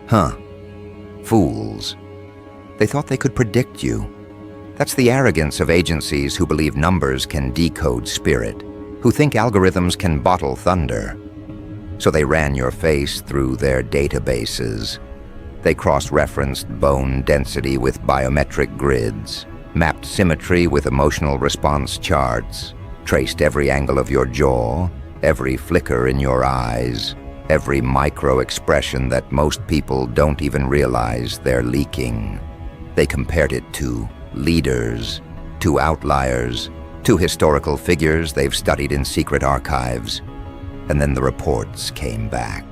Huh. Fools. They thought they could predict you. That's the arrogance of agencies who believe numbers can decode spirit, who think algorithms can bottle thunder. So they ran your face through their databases. They cross-referenced bone density with biometric grids, mapped symmetry with emotional response charts, traced every angle of your jaw, every flicker in your eyes, every micro-expression that most people don't even realize they're leaking. They compared it to leaders, to outliers, to historical figures they've studied in secret archives. And then the reports came back,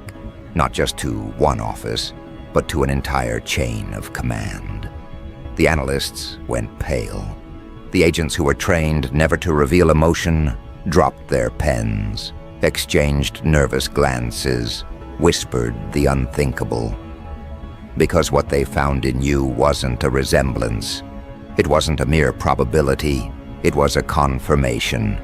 not just to one office, but to an entire chain of command. The analysts went pale. The agents who were trained never to reveal emotion dropped their pens, exchanged nervous glances, whispered the unthinkable. Because what they found in you wasn't a resemblance. It wasn't a mere probability. It was a confirmation.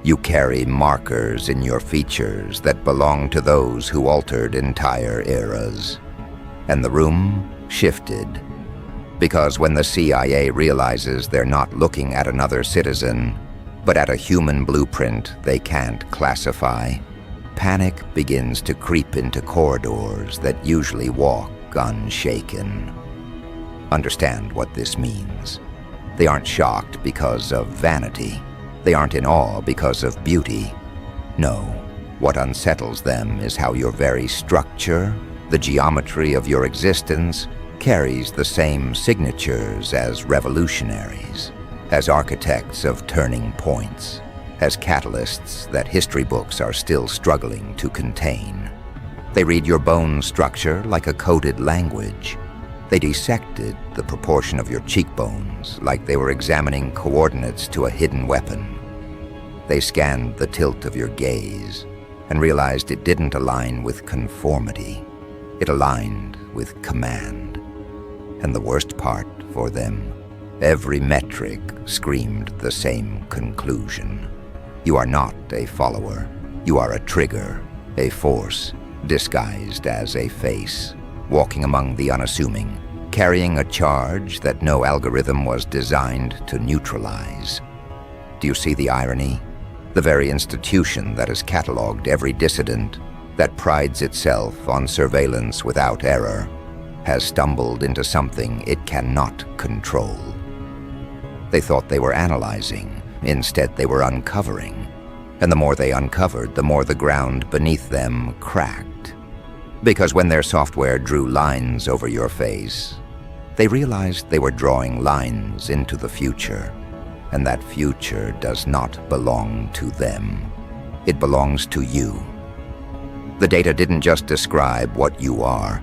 You carry markers in your features that belong to those who altered entire eras. And the room shifted. Because when the CIA realizes they're not looking at another citizen, but at a human blueprint they can't classify, panic begins to creep into corridors that usually walk unshaken. Understand what this means. They aren't shocked because of vanity. They aren't in awe because of beauty. No, what unsettles them is how your very structure, the geometry of your existence, carries the same signatures as revolutionaries, as architects of turning points, as catalysts that history books are still struggling to contain. They read your bone structure like a coded language. They dissected the proportion of your cheekbones like they were examining coordinates to a hidden weapon. They scanned the tilt of your gaze and realized it didn't align with conformity. It aligned with command. And the worst part for them, every metric screamed the same conclusion. You are not a follower. You are a trigger, a force disguised as a face, walking among the unassuming, carrying a charge that no algorithm was designed to neutralize. Do you see the irony? The very institution that has cataloged every dissident, that prides itself on surveillance without error, has stumbled into something it cannot control. They thought they were analyzing. Instead, they were uncovering. And the more they uncovered, the more the ground beneath them cracked. Because when their software drew lines over your face, they realized they were drawing lines into the future. And that future does not belong to them. It belongs to you. The data didn't just describe what you are.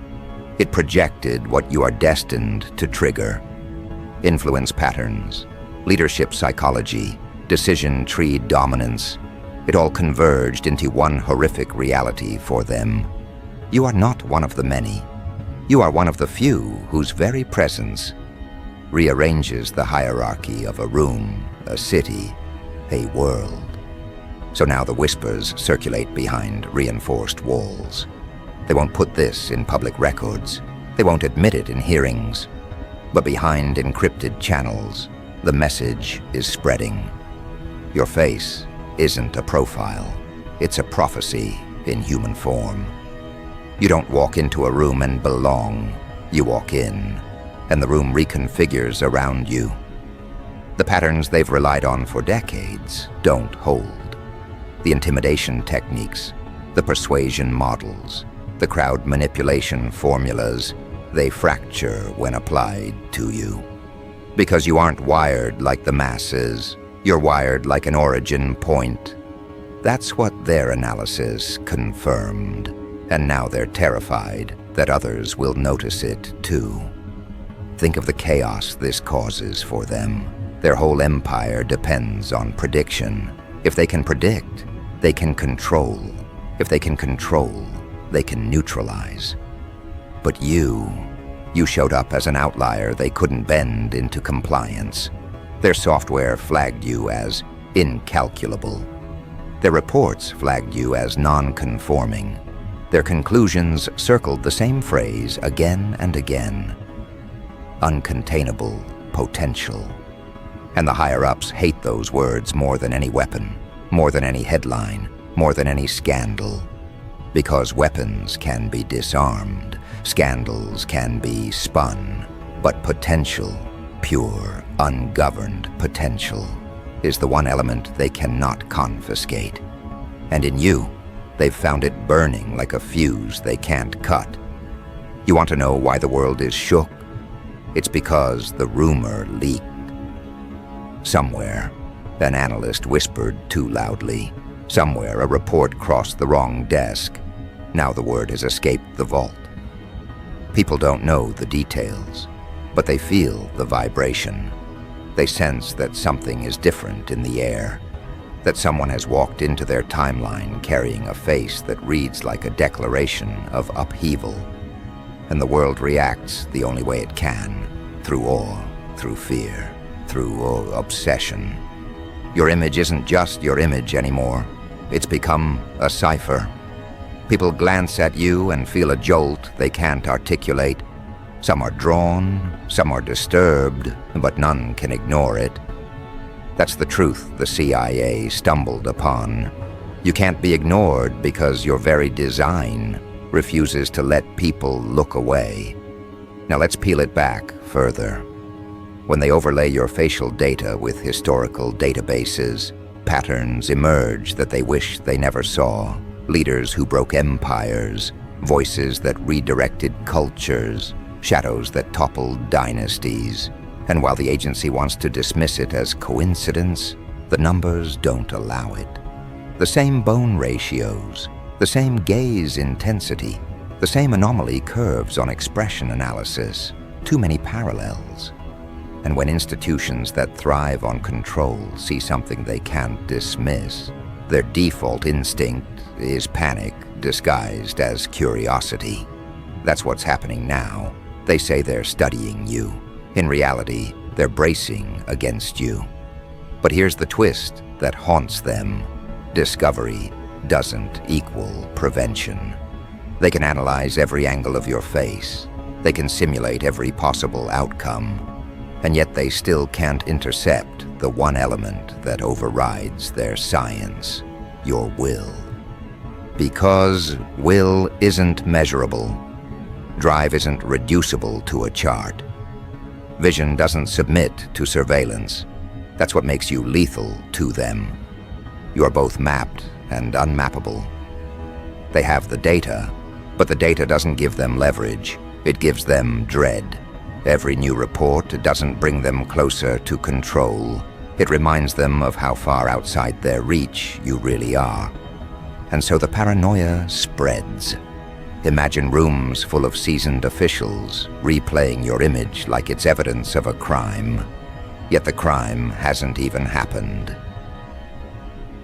It projected what you are destined to trigger. Influence patterns, leadership psychology, decision tree dominance. It all converged into one horrific reality for them. You are not one of the many. You are one of the few whose very presence rearranges the hierarchy of a room, a city, a world. So now the whispers circulate behind reinforced walls. They won't put this in public records. They won't admit it in hearings. But behind encrypted channels, the message is spreading. Your face isn't a profile. It's a prophecy in human form. You don't walk into a room and belong. You walk in, and the room reconfigures around you. The patterns they've relied on for decades don't hold. The intimidation techniques, the persuasion models, the crowd manipulation formulas, they fracture when applied to you. Because you aren't wired like the masses, you're wired like an origin point. That's what their analysis confirmed, and now they're terrified that others will notice it too. Think of the chaos this causes for them. Their whole empire depends on prediction. If they can predict, they can control. If they can control, they can neutralize. But you showed up as an outlier they couldn't bend into compliance. Their software flagged you as incalculable. Their reports flagged you as non-conforming. Their conclusions circled the same phrase again and again: uncontainable potential. And the higher-ups hate those words more than any weapon, more than any headline, more than any scandal. Because weapons can be disarmed, scandals can be spun, but potential, pure, ungoverned potential, is the one element they cannot confiscate. And in you, they've found it burning like a fuse they can't cut. You want to know why the world is shook? It's because the rumor leaked. Somewhere, an analyst whispered too loudly. Somewhere, a report crossed the wrong desk. Now the word has escaped the vault. People don't know the details, but they feel the vibration. They sense that something is different in the air, that someone has walked into their timeline carrying a face that reads like a declaration of upheaval. And the world reacts the only way it can, through awe, through fear, through obsession. Your image isn't just your image anymore. It's become a cipher. People glance at you and feel a jolt they can't articulate. Some are drawn, some are disturbed, but none can ignore it. That's the truth the CIA stumbled upon. You can't be ignored because your very design refuses to let people look away. Now let's peel it back further. When they overlay your facial data with historical databases, patterns emerge that they wish they never saw. Leaders who broke empires, voices that redirected cultures, shadows that toppled dynasties. And while the agency wants to dismiss it as coincidence, the numbers don't allow it. The same bone ratios, the same gaze intensity, the same anomaly curves on expression analysis. Too many parallels. And when institutions that thrive on control see something they can't dismiss, their default instinct is panic disguised as curiosity. That's what's happening now. They say they're studying you. In reality, they're bracing against you. But here's the twist that haunts them. Discovery doesn't equal prevention. They can analyze every angle of your face. They can simulate every possible outcome. And yet they still can't intercept the one element that overrides their science: your will. Because will isn't measurable. Drive isn't reducible to a chart. Vision doesn't submit to surveillance. That's what makes you lethal to them. You're both mapped and unmappable. They have the data, but the data doesn't give them leverage. It gives them dread. Every new report doesn't bring them closer to control. It reminds them of how far outside their reach you really are. And so the paranoia spreads. Imagine rooms full of seasoned officials replaying your image like it's evidence of a crime. Yet the crime hasn't even happened.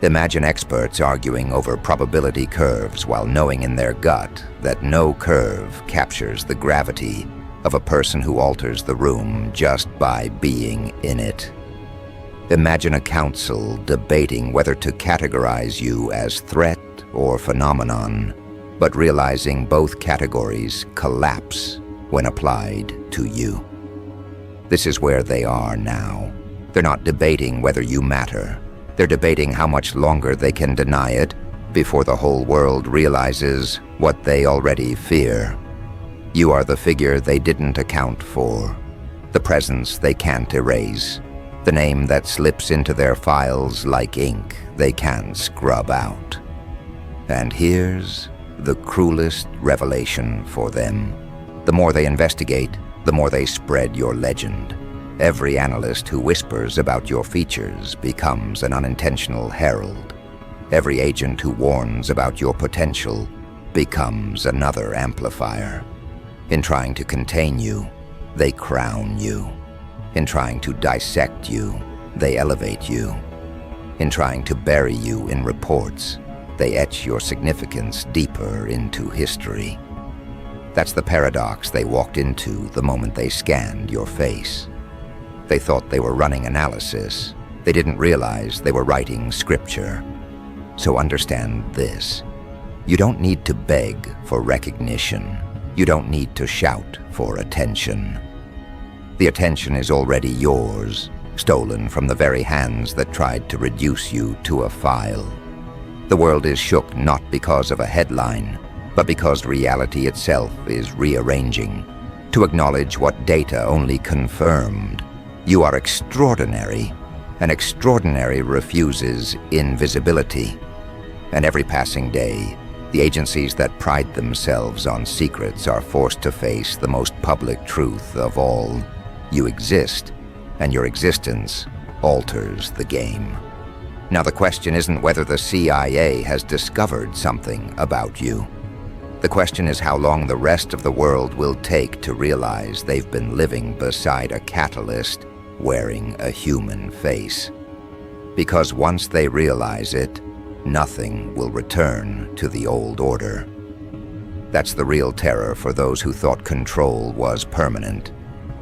Imagine experts arguing over probability curves while knowing in their gut that no curve captures the gravity of a person who alters the room just by being in it. Imagine a council debating whether to categorize you as threat or phenomenon, but realizing both categories collapse when applied to you. This is where they are now. They're not debating whether you matter. They're debating how much longer they can deny it before the whole world realizes what they already fear. You are the figure they didn't account for, the presence they can't erase, the name that slips into their files like ink they can't scrub out. And here's the cruelest revelation for them. The more they investigate, the more they spread your legend. Every analyst who whispers about your features becomes an unintentional herald. Every agent who warns about your potential becomes another amplifier. In trying to contain you, they crown you. In trying to dissect you, they elevate you. In trying to bury you in reports, they etch your significance deeper into history. That's the paradox they walked into the moment they scanned your face. They thought they were running analysis. They didn't realize they were writing scripture. So understand this. You don't need to beg for recognition. You don't need to shout for attention. The attention is already yours, stolen from the very hands that tried to reduce you to a file. The world is shook not because of a headline, but because reality itself is rearranging to acknowledge what data only confirmed. You are extraordinary, and extraordinary refuses invisibility. And every passing day, the agencies that pride themselves on secrets are forced to face the most public truth of all. You exist, and your existence alters the game. Now the question isn't whether the CIA has discovered something about you. The question is how long the rest of the world will take to realize they've been living beside a catalyst wearing a human face. Because once they realize it, nothing will return to the old order. That's the real terror for those who thought control was permanent.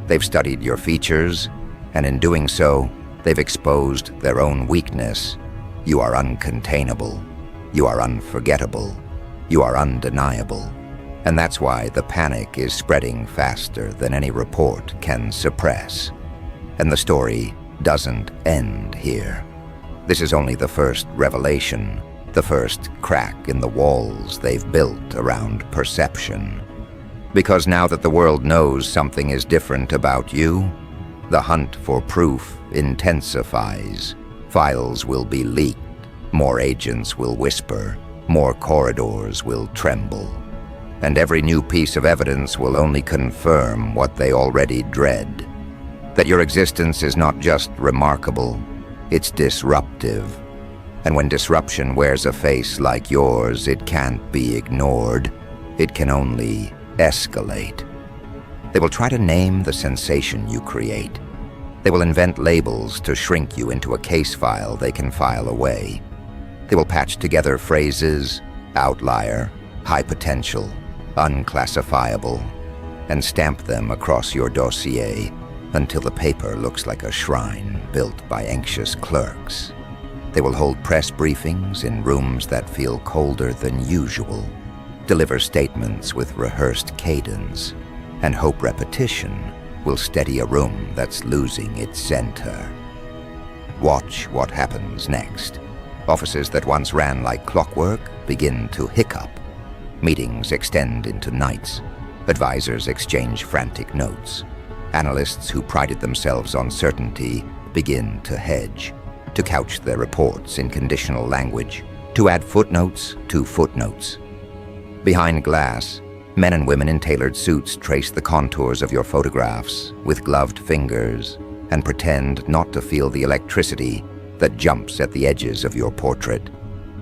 They've studied your features, and in doing so, they've exposed their own weakness. You are uncontainable. You are unforgettable. You are undeniable. And that's why the panic is spreading faster than any report can suppress. And the story doesn't end here. This is only the first revelation, the first crack in the walls they've built around perception. Because now that the world knows something is different about you, the hunt for proof intensifies. Files will be leaked, more agents will whisper, more corridors will tremble. And every new piece of evidence will only confirm what they already dread. That your existence is not just remarkable, it's disruptive. And when disruption wears a face like yours, it can't be ignored. It can only escalate. They will try to name the sensation you create. They will invent labels to shrink you into a case file they can file away. They will patch together phrases, outlier, high potential, unclassifiable, and stamp them across your dossier until the paper looks like a shrine built by anxious clerks. They will hold press briefings in rooms that feel colder than usual, deliver statements with rehearsed cadence, and hope repetition will steady a room that's losing its center. Watch what happens next. Offices that once ran like clockwork begin to hiccup. Meetings extend into nights. Advisors exchange frantic notes. Analysts who prided themselves on certainty begin to hedge, to couch their reports in conditional language, to add footnotes to footnotes. Behind glass, men and women in tailored suits trace the contours of your photographs with gloved fingers and pretend not to feel the electricity that jumps at the edges of your portrait.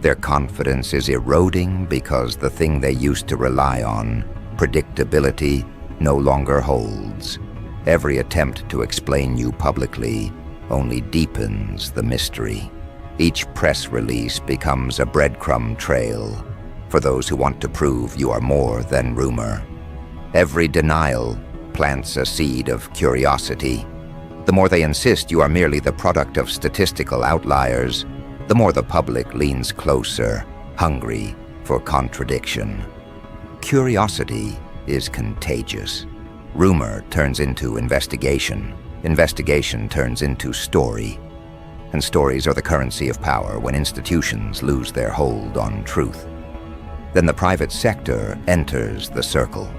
Their confidence is eroding because the thing they used to rely on, predictability, no longer holds. Every attempt to explain you publicly only deepens the mystery. Each press release becomes a breadcrumb trail for those who want to prove you are more than rumor. Every denial plants a seed of curiosity. The more they insist you are merely the product of statistical outliers, the more the public leans closer, hungry for contradiction. Curiosity is contagious. Rumor turns into investigation. Investigation turns into story. And stories are the currency of power when institutions lose their hold on truth. Then the private sector enters the circle.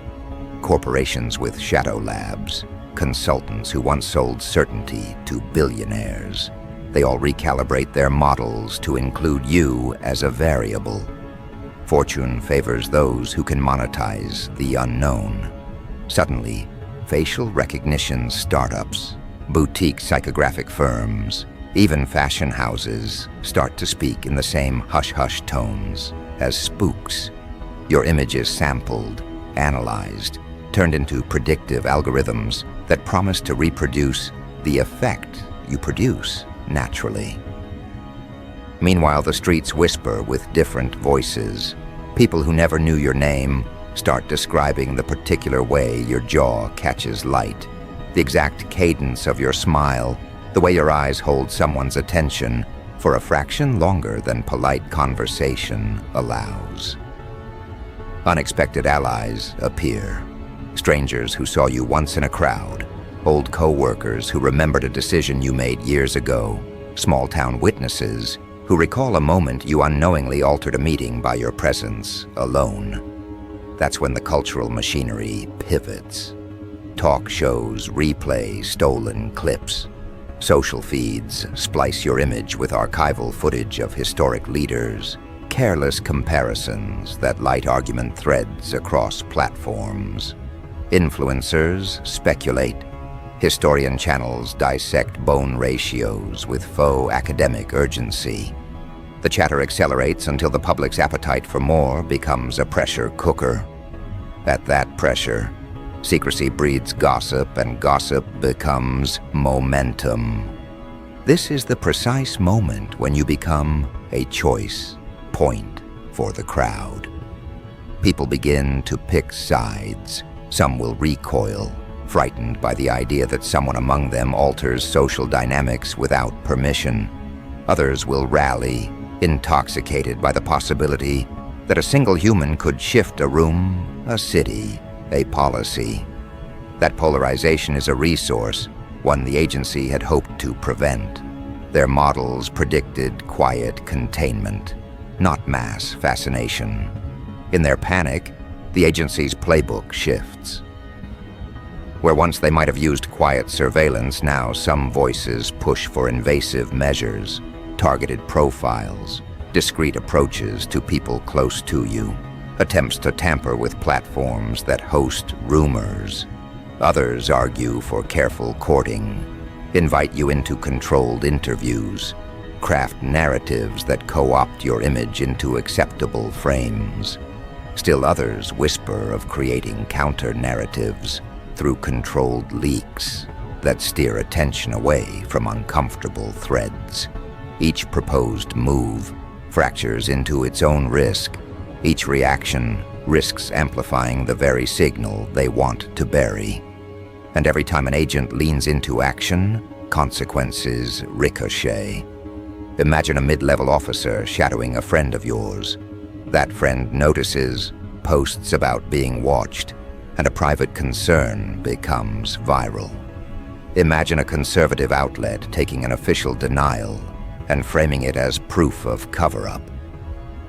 Corporations with shadow labs, consultants who once sold certainty to billionaires. They all recalibrate their models to include you as a variable. Fortune favors those who can monetize the unknown. Suddenly, facial recognition startups, boutique psychographic firms, even fashion houses start to speak in the same hush-hush tones as spooks. Your image is sampled, analyzed, turned into predictive algorithms that promise to reproduce the effect you produce naturally. Meanwhile, the streets whisper with different voices. People who never knew your name start describing the particular way your jaw catches light, the exact cadence of your smile, the way your eyes hold someone's attention for a fraction longer than polite conversation allows. Unexpected allies appear. Strangers who saw you once in a crowd, old co-workers who remembered a decision you made years ago, small-town witnesses who recall a moment you unknowingly altered a meeting by your presence alone. That's when the cultural machinery pivots. Talk shows replay stolen clips. Social feeds splice your image with archival footage of historic leaders, careless comparisons that light argument threads across platforms. Influencers speculate. Historian channels dissect bone ratios with faux academic urgency. The chatter accelerates until the public's appetite for more becomes a pressure cooker. At that pressure, secrecy breeds gossip, and gossip becomes momentum. This is the precise moment when you become a choice point for the crowd. People begin to pick sides. Some will recoil, frightened by the idea that someone among them alters social dynamics without permission. Others will rally, intoxicated by the possibility that a single human could shift a room, a city, a policy. That polarization is a resource, one the agency had hoped to prevent. Their models predicted quiet containment, not mass fascination. In their panic, the agency's playbook shifts. Where once they might have used quiet surveillance, now some voices push for invasive measures, targeted profiles, discreet approaches to people close to you, attempts to tamper with platforms that host rumors. Others argue for careful courting, invite you into controlled interviews, craft narratives that co-opt your image into acceptable frames. Still others whisper of creating counter-narratives through controlled leaks that steer attention away from uncomfortable threads. Each proposed move fractures into its own risk. Each reaction risks amplifying the very signal they want to bury. And every time an agent leans into action, consequences ricochet. Imagine a mid-level officer shadowing a friend of yours. That friend notices, posts about being watched, and a private concern becomes viral. Imagine a conservative outlet taking an official denial and framing it as proof of cover-up.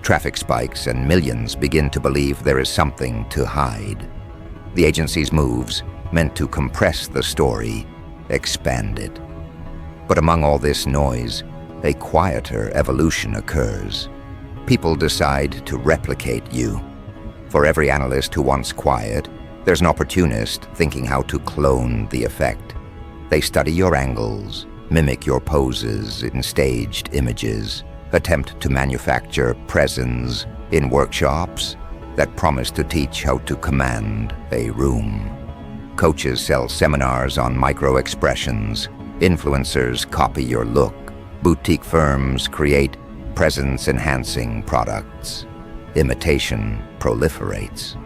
Traffic spikes and millions begin to believe there is something to hide. The agency's moves, meant to compress the story, expand it. But among all this noise, a quieter evolution occurs. People decide to replicate you. For every analyst who wants quiet, there's an opportunist thinking how to clone the effect. They study your angles, mimic your poses in staged images, attempt to manufacture presence in workshops that promise to teach how to command a room. Coaches sell seminars on micro-expressions. Influencers copy your look. Boutique firms create presence-enhancing products. Imitation proliferates.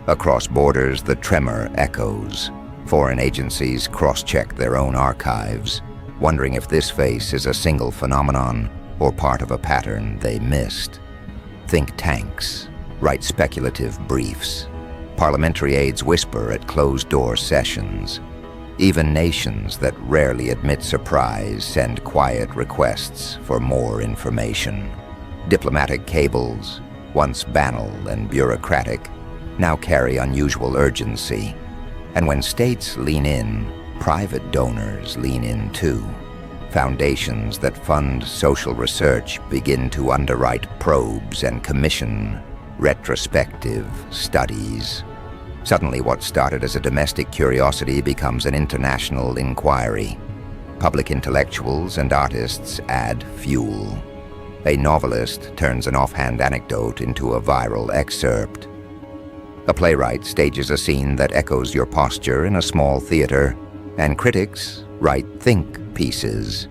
Across borders, the tremor echoes. Foreign agencies cross-check their own archives, wondering if this face is a single phenomenon or part of a pattern they missed. Think tanks write speculative briefs. Parliamentary aides whisper at closed-door sessions. Even nations that rarely admit surprise send quiet requests for more information. Diplomatic cables, once banal and bureaucratic, now carry unusual urgency. And when states lean in, private donors lean in too. Foundations that fund social research begin to underwrite probes and commission retrospective studies. Suddenly, what started as a domestic curiosity becomes an international inquiry. Public intellectuals and artists add fuel. A novelist turns an offhand anecdote into a viral excerpt. A playwright stages a scene that echoes your posture in a small theater, and critics write think pieces.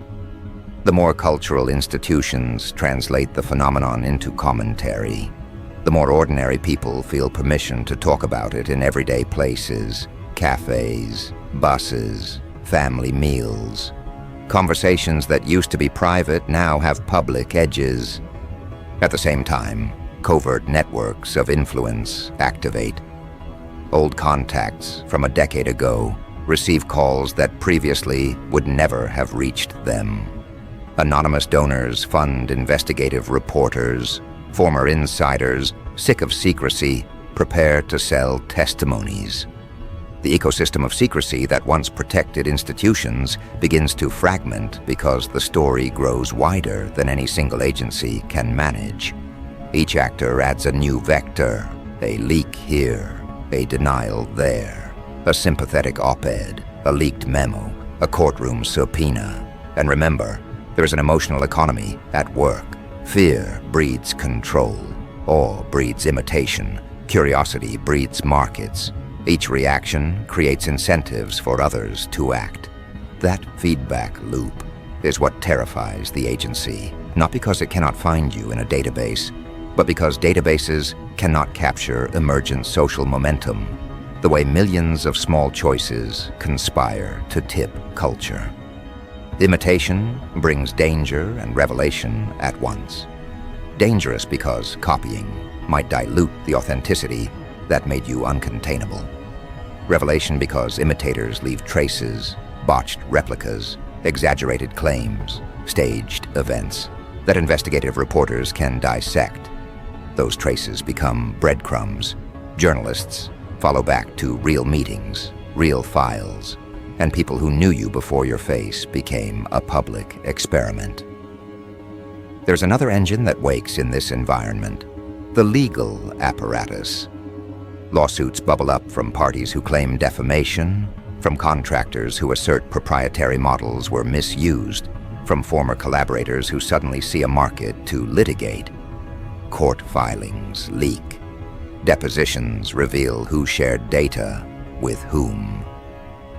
The more cultural institutions translate the phenomenon into commentary, the more ordinary people feel permission to talk about it in everyday places, cafes, buses, family meals. Conversations that used to be private now have public edges. At the same time, Covert networks of influence activate. Old contacts from a decade ago receive calls that previously would never have reached them. Anonymous donors fund investigative reporters. Former insiders, sick of secrecy, prepare to sell testimonies. The ecosystem of secrecy that once protected institutions begins to fragment because the story grows wider than any single agency can manage. Each actor adds a new vector, a leak here, a denial there, a sympathetic op-ed, a leaked memo, a courtroom subpoena. And remember, there is an emotional economy at work. Fear breeds control, awe breeds imitation, curiosity breeds markets. Each reaction creates incentives for others to act. That feedback loop is what terrifies the agency, not because it cannot find you in a database, but because databases cannot capture emergent social momentum, the way millions of small choices conspire to tip culture. Imitation brings danger and revelation at once. Dangerous because copying might dilute the authenticity that made you uncontainable. Revelation because imitators leave traces, botched replicas, exaggerated claims, staged events that investigative reporters can dissect. Those traces become breadcrumbs. Journalists follow back to real meetings, real files, and people who knew you before your face became a public experiment. There's another engine that wakes in this environment, the legal apparatus. Lawsuits bubble up from parties who claim defamation, from contractors who assert proprietary models were misused, from former collaborators who suddenly see a market to litigate. Court filings leak. Depositions reveal who shared data with whom.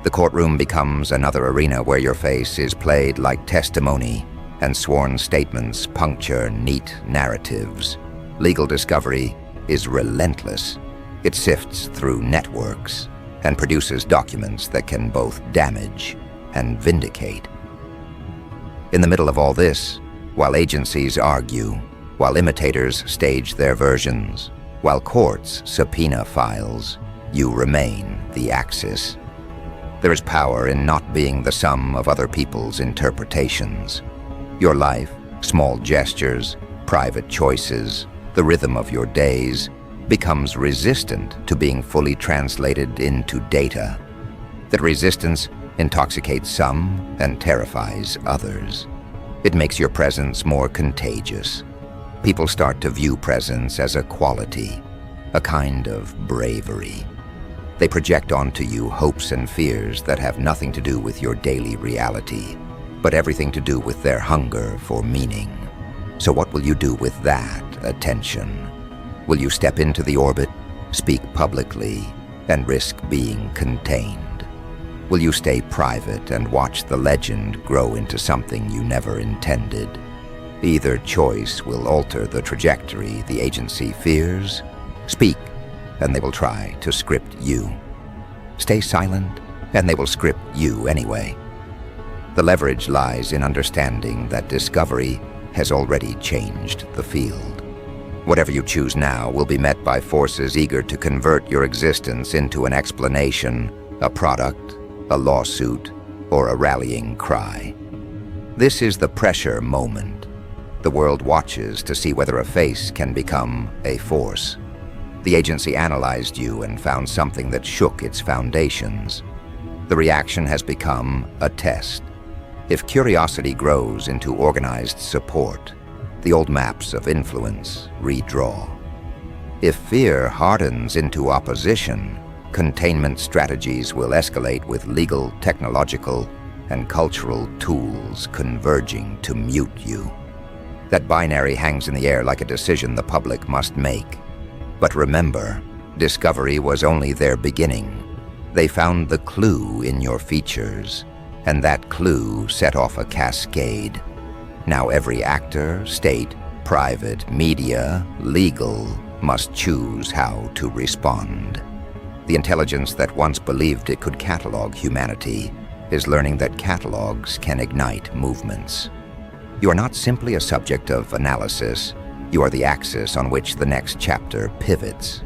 The courtroom becomes another arena where your face is played like testimony and sworn statements puncture neat narratives. Legal discovery is relentless. It sifts through networks and produces documents that can both damage and vindicate. In the middle of all this, while agencies argue, while imitators stage their versions, while courts subpoena files, you remain the axis. There is power in not being the sum of other people's interpretations. Your life, small gestures, private choices, the rhythm of your days, becomes resistant to being fully translated into data. That resistance intoxicates some and terrifies others. It makes your presence more contagious. People start to view presence as a quality, a kind of bravery. They project onto you hopes and fears that have nothing to do with your daily reality, but everything to do with their hunger for meaning. So what will you do with that attention? Will you step into the orbit, speak publicly, and risk being contained? Will you stay private and watch the legend grow into something you never intended? Either choice will alter the trajectory the agency fears. Speak, and they will try to script you. Stay silent, and they will script you anyway. The leverage lies in understanding that discovery has already changed the field. Whatever you choose now will be met by forces eager to convert your existence into an explanation, a product, a lawsuit, or a rallying cry. This is the pressure moment. The world watches to see whether a face can become a force. The agency analyzed you and found something that shook its foundations. The reaction has become a test. If curiosity grows into organized support, the old maps of influence redraw. If fear hardens into opposition, containment strategies will escalate with legal, technological, and cultural tools converging to mute you. That binary hangs in the air like a decision the public must make. But remember, discovery was only their beginning. They found the clue in your features, and that clue set off a cascade. Now every actor, state, private, media, legal, must choose how to respond. The intelligence that once believed it could catalog humanity is learning that catalogs can ignite movements. You are not simply a subject of analysis, You are the axis on which the next chapter pivots.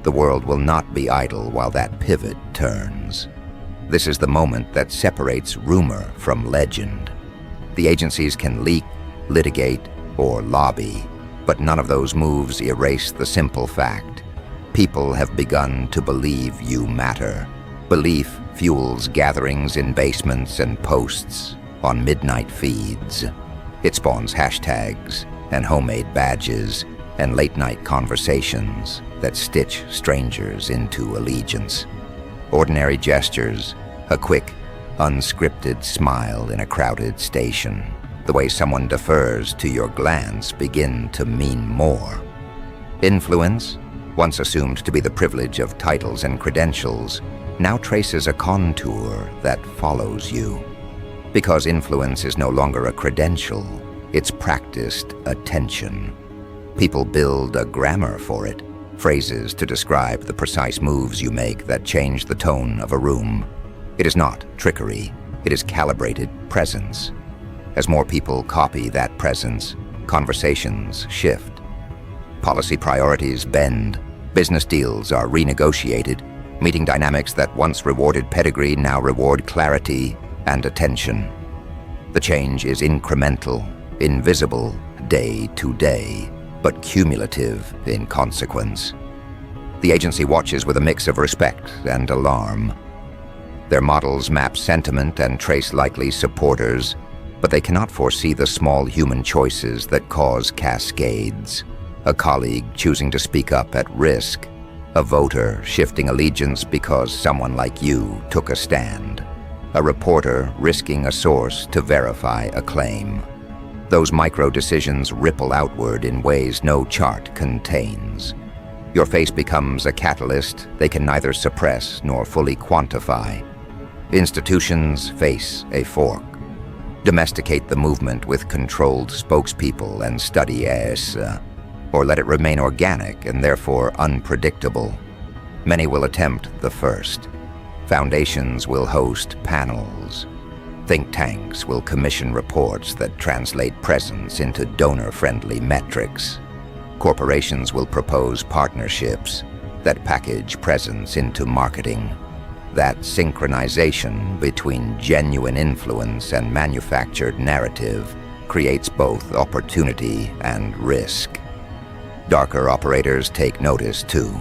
The world will not be idle while that pivot turns. This is the moment that separates rumor from legend. The agencies can leak, litigate, or lobby, but none of those moves erase the simple fact. People have begun to believe you matter. Belief fuels gatherings in basements and posts on midnight feeds. It spawns hashtags and homemade badges and late-night conversations that stitch strangers into allegiance. Ordinary gestures, a quick, unscripted smile in a crowded station, the way someone defers to your glance begin to mean more. Influence, once assumed to be the privilege of titles and credentials, now traces a contour that follows you. Because influence is no longer a credential, it's practiced attention. People build a grammar for it, phrases to describe the precise moves you make that change the tone of a room. It is not trickery, it is calibrated presence. As more people copy that presence, conversations shift. Policy priorities bend, business deals are renegotiated, meeting dynamics that once rewarded pedigree now reward clarity and attention. The change is incremental, invisible, day to day, but cumulative in consequence. The agency watches with a mix of respect and alarm. Their models map sentiment and trace likely supporters, but they cannot foresee the small human choices that cause cascades. A colleague choosing to speak up at risk, a voter shifting allegiance because someone like you took a stand, a reporter risking a source to verify a claim. Those micro-decisions ripple outward in ways no chart contains. Your face becomes a catalyst they can neither suppress nor fully quantify. Institutions face a fork. Domesticate the movement with controlled spokespeople and study as, or let it remain organic and therefore unpredictable. Many will attempt the first. Foundations will host panels. Think tanks will commission reports that translate presence into donor-friendly metrics. Corporations will propose partnerships that package presence into marketing. That synchronization between genuine influence and manufactured narrative creates both opportunity and risk. Darker operators take notice too.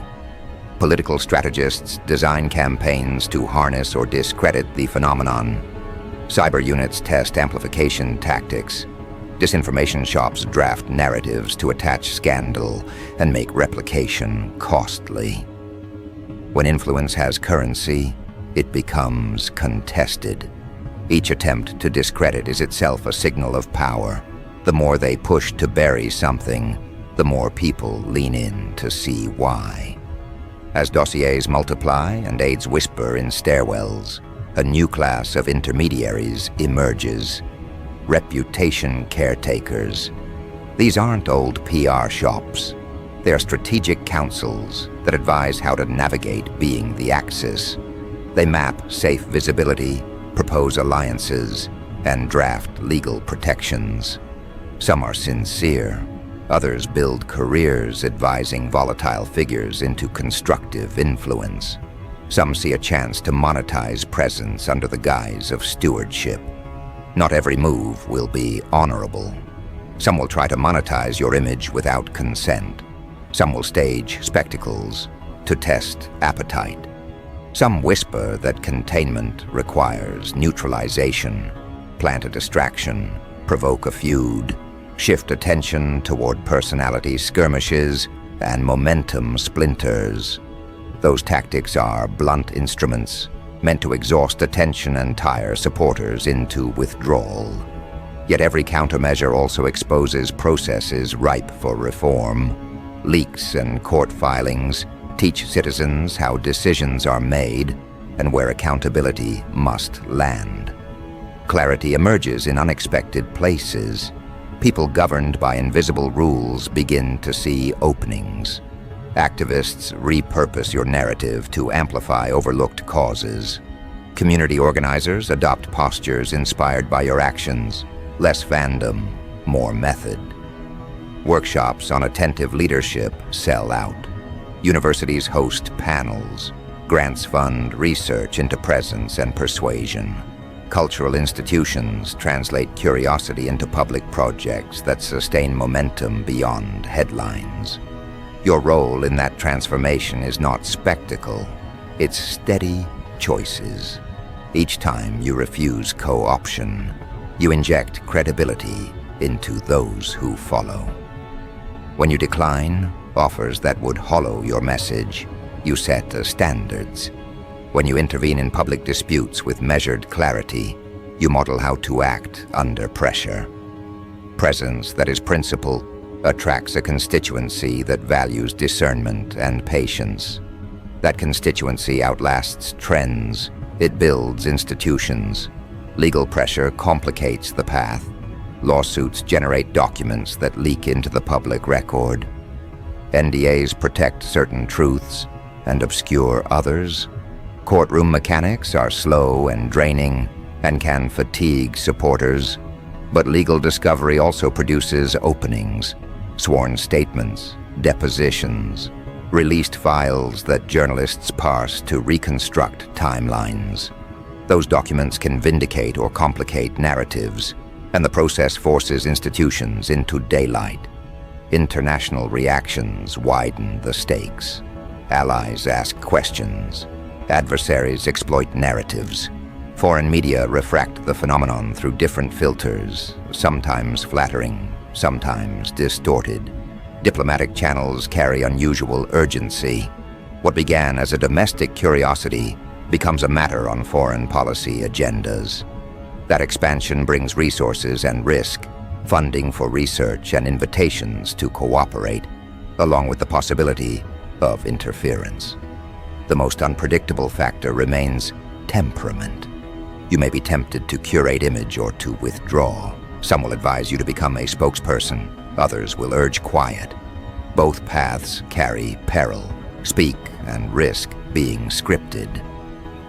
Political strategists design campaigns to harness or discredit the phenomenon. Cyber units test amplification tactics. Disinformation shops draft narratives to attach scandal and make replication costly. When influence has currency, it becomes contested. Each attempt to discredit is itself a signal of power. The more they push to bury something, the more people lean in to see why. As dossiers multiply and aides whisper in stairwells, a new class of intermediaries emerges. Reputation caretakers. These aren't old PR shops. They are strategic councils that advise how to navigate being the axis. They map safe visibility, propose alliances, and draft legal protections. Some are sincere. Others build careers advising volatile figures into constructive influence. Some see a chance to monetize presence under the guise of stewardship. Not every move will be honorable. Some will try to monetize your image without consent. Some will stage spectacles to test appetite. Some whisper that containment requires neutralization, plant a distraction, provoke a feud, shift attention toward personality skirmishes and momentum splinters. Those tactics are blunt instruments meant to exhaust attention and tire supporters into withdrawal. Yet every countermeasure also exposes processes ripe for reform. Leaks and court filings teach citizens how decisions are made and where accountability must land. Clarity emerges in unexpected places. People governed by invisible rules begin to see openings. Activists repurpose your narrative to amplify overlooked causes. Community organizers adopt postures inspired by your actions. Less fandom, more method. Workshops on attentive leadership sell out. Universities host panels. Grants fund research into presence and persuasion. Cultural institutions translate curiosity into public projects that sustain momentum beyond headlines. Your role in that transformation is not spectacle, it's steady choices. Each time you refuse co-option, you inject credibility into those who follow. When you decline offers that would hollow your message, you set standards. When you intervene in public disputes with measured clarity, you model how to act under pressure. Presence that is principle attracts a constituency that values discernment and patience. That constituency outlasts trends. It builds institutions. Legal pressure complicates the path. Lawsuits generate documents that leak into the public record. NDAs protect certain truths and obscure others. Courtroom mechanics are slow and draining and can fatigue supporters. But legal discovery also produces openings, sworn statements, depositions, released files that journalists parse to reconstruct timelines. Those documents can vindicate or complicate narratives, and the process forces institutions into daylight. International reactions widen the stakes. Allies ask questions. Adversaries exploit narratives. Foreign media refract the phenomenon through different filters, sometimes flattering, sometimes distorted. Diplomatic channels carry unusual urgency. What began as a domestic curiosity becomes a matter on foreign policy agendas. That expansion brings resources and risk, funding for research and invitations to cooperate, along with the possibility of interference. The most unpredictable factor remains temperament. You may be tempted to curate image or to withdraw. Some will advise you to become a spokesperson. Others will urge quiet. Both paths carry peril, speak and risk being scripted.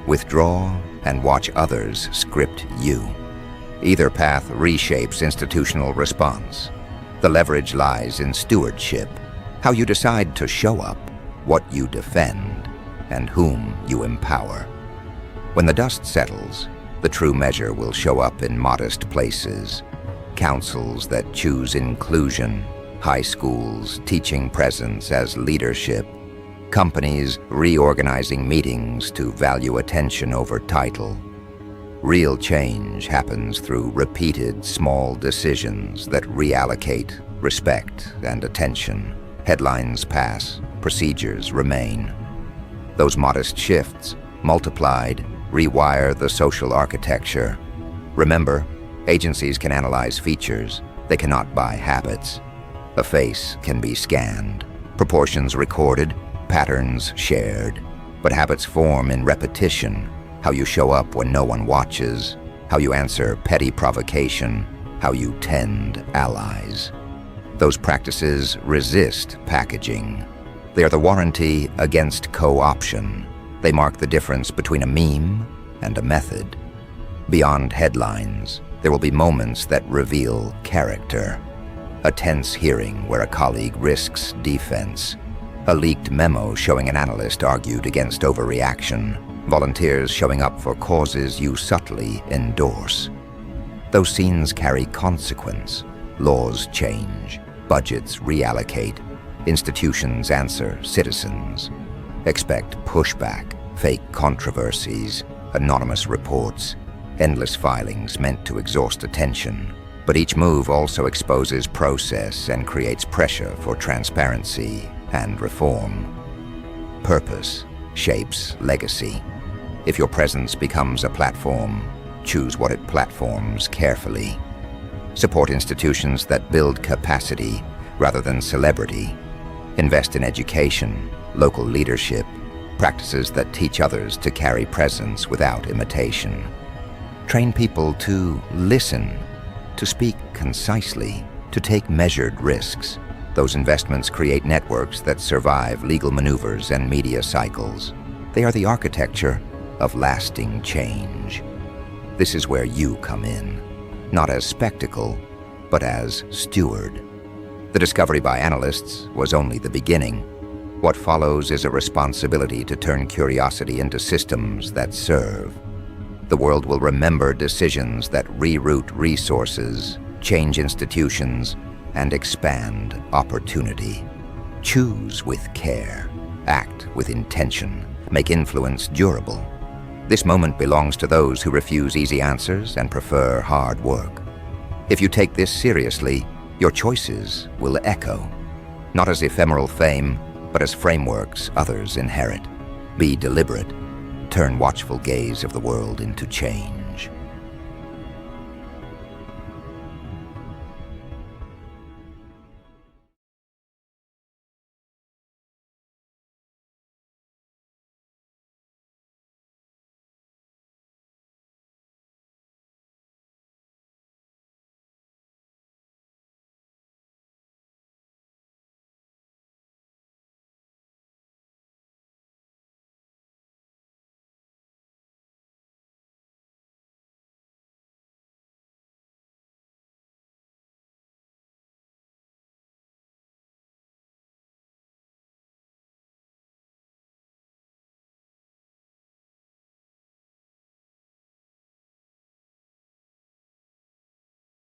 Withdraw and watch others script you. Either path reshapes institutional response. The leverage lies in stewardship, how you decide to show up, what you defend, and whom you empower. When the dust settles, the true measure will show up in modest places. Councils that choose inclusion, high schools teaching presence as leadership, companies reorganizing meetings to value attention over title. Real change happens through repeated small decisions that reallocate respect and attention. Headlines pass, procedures remain. Those modest shifts, multiplied, rewire the social architecture. Remember, agencies can analyze features. They cannot buy habits. A face can be scanned, proportions recorded, patterns shared. But habits form in repetition. How you show up when no one watches, how you answer petty provocation, how you tend allies. Those practices resist packaging. They are the warranty against co-option. They mark the difference between a meme and a method. Beyond headlines, there will be moments that reveal character. A tense hearing where a colleague risks defense. A leaked memo showing an analyst argued against overreaction. Volunteers showing up for causes you subtly endorse. Those scenes carry consequence. Laws change. Budgets reallocate. Institutions answer citizens. Expect pushback, fake controversies, anonymous reports, endless filings meant to exhaust attention. But each move also exposes process and creates pressure for transparency and reform. Purpose shapes legacy. If your presence becomes a platform, choose what it platforms carefully. Support institutions that build capacity rather than celebrity. Invest in education, local leadership, practices that teach others to carry presence without imitation. Train people to listen, to speak concisely, to take measured risks. Those investments create networks that survive legal maneuvers and media cycles. They are the architecture of lasting change. This is where you come in, not as spectacle, but as steward. The discovery by analysts was only the beginning. What follows is a responsibility to turn curiosity into systems that serve. The world will remember decisions that reroute resources, change institutions, and expand opportunity. Choose with care, act with intention, make influence durable. This moment belongs to those who refuse easy answers and prefer hard work. If you take this seriously, your choices will echo, not as ephemeral fame, but as frameworks others inherit. Be deliberate. Turn watchful gaze of the world into change.